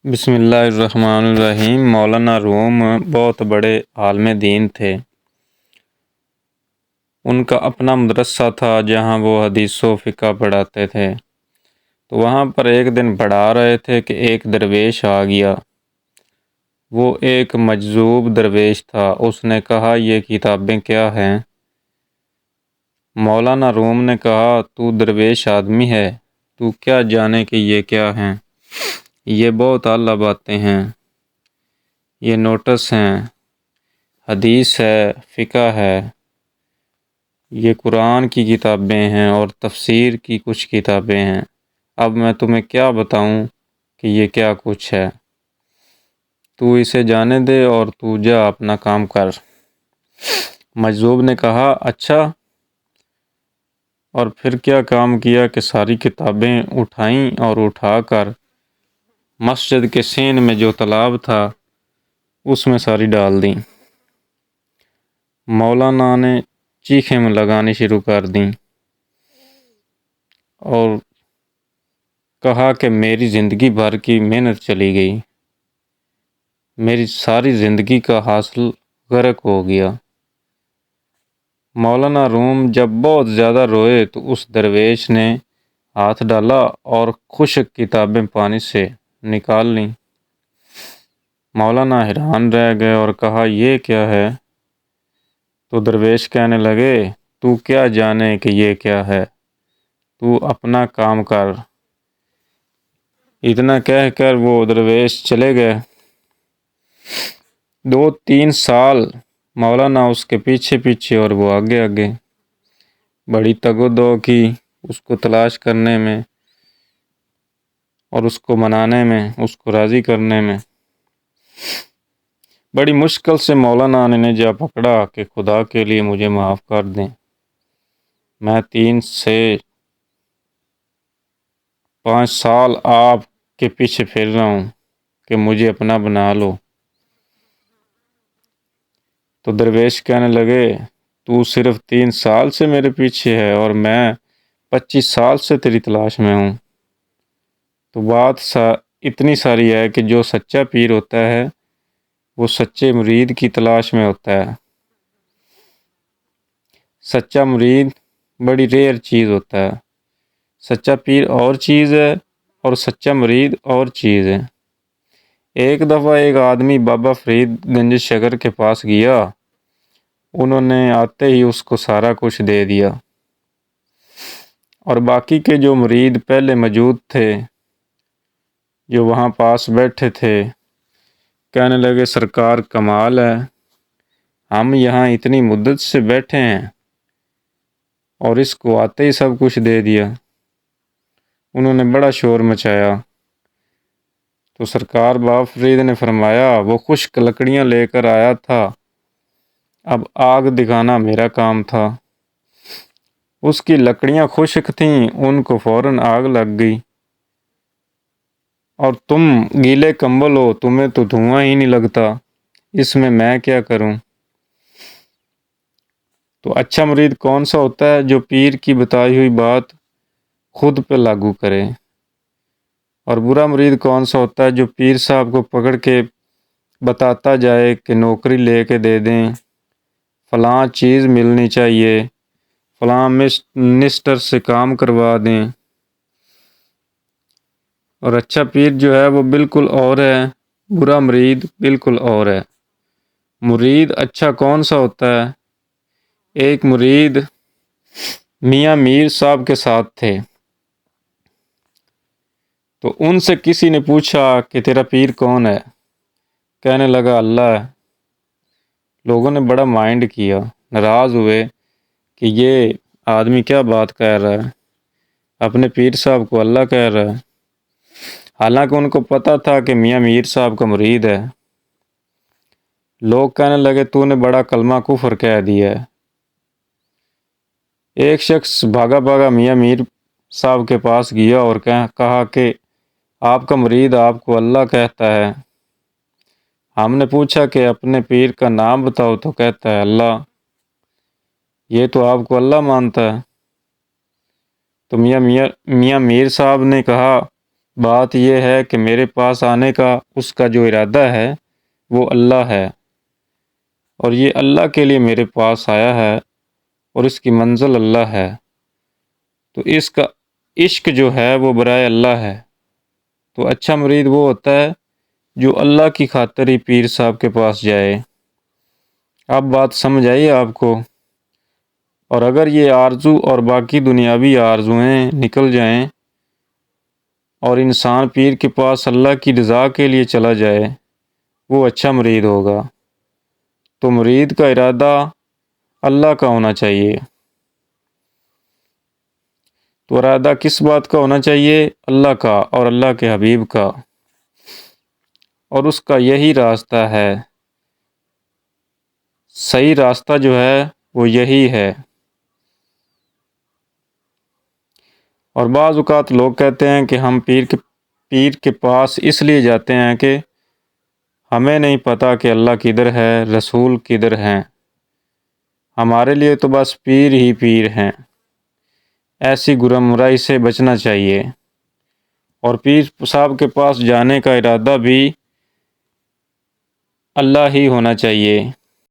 بسم اللہ الرحمن الرحیم۔ مولانا روم بہت بڑے عالم دین تھے۔ ان کا اپنا مدرسہ تھا جہاں وہ حدیث و فقہ پڑھاتے تھے۔ تو وہاں پر ایک دن پڑھا رہے تھے کہ ایک درویش آ گیا۔ وہ ایک مجذوب درویش تھا۔ اس نے کہا، یہ کتابیں کیا ہیں؟ مولانا روم نے کہا، تو درویش آدمی ہے، تو کیا جانے کہ یہ کیا ہیں؟ یہ بہت اعلیٰ باتیں ہیں، یہ نوٹس ہیں، حدیث ہے، فقہ ہے، یہ قرآن کی کتابیں ہیں اور تفسیر کی کچھ کتابیں ہیں۔ اب میں تمہیں کیا بتاؤں کہ یہ کیا کچھ ہے؟ تو اسے جانے دے اور تو جا اپنا کام کر۔ مجذوب نے کہا، اچھا۔ اور پھر کیا کام کیا کہ ساری کتابیں اٹھائیں اور اٹھا کر مسجد کے سین میں جو تالاب تھا اس میں ساری ڈال دیں۔ مولانا نے چیخیں لگانی شروع کر دیں اور کہا کہ میری زندگی بھر کی محنت چلی گئی، میری ساری زندگی کا حاصل غرق ہو گیا۔ مولانا روم جب بہت زیادہ روئے تو اس درویش نے ہاتھ ڈالا اور خشک کتابیں پانی سے نکال لیں۔ مولانا حیران رہ گئے اور کہا، یہ کیا ہے؟ تو درویش کہنے لگے، تو کیا جانے کہ یہ کیا ہے؟ تو اپنا کام کر۔ اتنا کہہ کر وہ درویش چلے گئے۔ 2-3 سال مولانا اس کے پیچھے پیچھے اور وہ آگے آگے، بڑی تگ و دو کی اس کو تلاش کرنے میں اور اس کو منانے میں، اس کو راضی کرنے میں۔ بڑی مشکل سے مولانا نے جا پکڑا کہ خدا کے لیے مجھے معاف کر دیں، میں 3 سے 5 سال آپ کے پیچھے پھر رہا ہوں کہ مجھے اپنا بنا لو۔ تو درویش کہنے لگے، تو صرف 3 سال سے میرے پیچھے ہے اور میں 25 سال سے تیری تلاش میں ہوں۔ تو بات اتنی ساری ہے کہ جو سچا پیر ہوتا ہے وہ سچے مرید کی تلاش میں ہوتا ہے۔ سچا مرید بڑی ریئر چیز ہوتا ہے۔ سچا پیر اور چیز ہے اور سچا مرید اور چیز ہے۔ ایک دفعہ ایک آدمی بابا فرید گنج شکر کے پاس گیا۔ انہوں نے آتے ہی اس کو سارا کچھ دے دیا، اور باقی کے جو مرید پہلے موجود تھے، جو وہاں پاس بیٹھے تھے، کہنے لگے، سرکار کمال ہے، ہم یہاں اتنی مدت سے بیٹھے ہیں اور اس کو آتے ہی سب کچھ دے دیا۔ انہوں نے بڑا شور مچایا۔ تو سرکار بابا فرید نے فرمایا، وہ خشک لکڑیاں لے کر آیا تھا، اب آگ دکھانا میرا کام تھا۔ اس کی لکڑیاں خشک تھیں، ان کو فوراً آگ لگ گئی، اور تم گیلے کمبل ہو، تمہیں تو دھواں ہی نہیں لگتا، اس میں کیا کروں؟ تو اچھا مرید کون سا ہوتا ہے؟ جو پیر کی بتائی ہوئی بات خود پہ لاگو کرے۔ اور برا مرید کون سا ہوتا ہے؟ جو پیر صاحب کو پکڑ کے بتاتا جائے کہ نوکری لے کے دے دیں، فلاں چیز ملنی چاہیے، فلاں منسٹر سے کام کروا دیں۔ اور اچھا پیر جو ہے وہ بالکل اور ہے، برا مرید بالکل اور ہے۔ مرید اچھا کون سا ہوتا ہے؟ ایک مرید میاں میر صاحب کے ساتھ تھے، تو ان سے کسی نے پوچھا کہ تیرا پیر کون ہے؟ کہنے لگا، اللہ ہے۔ لوگوں نے بڑا مائنڈ کیا، ناراض ہوئے کہ یہ آدمی کیا بات کہہ رہا ہے، اپنے پیر صاحب کو اللہ کہہ رہا ہے، حالانکہ ان کو پتہ تھا کہ میاں میر صاحب کا مرید ہے۔ لوگ کہنے لگے، تو نے بڑا کلمہ کفر کہہ دیا ہے۔ ایک شخص بھاگا بھاگا میاں میر صاحب کے پاس گیا اور کہا کہ آپ کا مرید آپ کو اللہ کہتا ہے۔ ہم نے پوچھا کہ اپنے پیر کا نام بتاؤ، تو کہتا ہے اللہ۔ یہ تو آپ کو اللہ مانتا ہے۔ تو میاں میر صاحب نے کہا بات یہ ہے کہ میرے پاس آنے کا اس کا جو ارادہ ہے وہ اللہ ہے، اور یہ اللہ کے لیے میرے پاس آیا ہے اور اس کی منزل اللہ ہے، تو اس کا عشق جو ہے وہ برائے اللہ ہے۔ تو اچھا مرید وہ ہوتا ہے جو اللہ کی خاطر ہی پیر صاحب کے پاس جائے۔ اب بات سمجھ آئی آپ کو؟ اور اگر یہ آرزو اور باقی دنیاوی آرزویں نکل جائیں اور انسان پیر کے پاس اللہ کی رضا کے لیے چلا جائے، وہ اچھا مرید ہوگا۔ تو مرید کا ارادہ اللہ کا ہونا چاہیے۔ تو ارادہ کس بات کا ہونا چاہیے؟ اللہ کا اور اللہ کے حبیب کا، اور اس کا یہی راستہ ہے، صحیح راستہ جو ہے وہ یہی ہے۔ اور بعض اوقات لوگ کہتے ہیں کہ ہم پیر کے پاس اس لیے جاتے ہیں کہ ہمیں نہیں پتہ کہ اللہ کدھر ہے، رسول کدھر ہیں، ہمارے لیے تو بس پیر ہی پیر ہیں۔ ایسی گمراہی سے بچنا چاہیے، اور پیر صاحب کے پاس جانے کا ارادہ بھی اللہ ہی ہونا چاہیے۔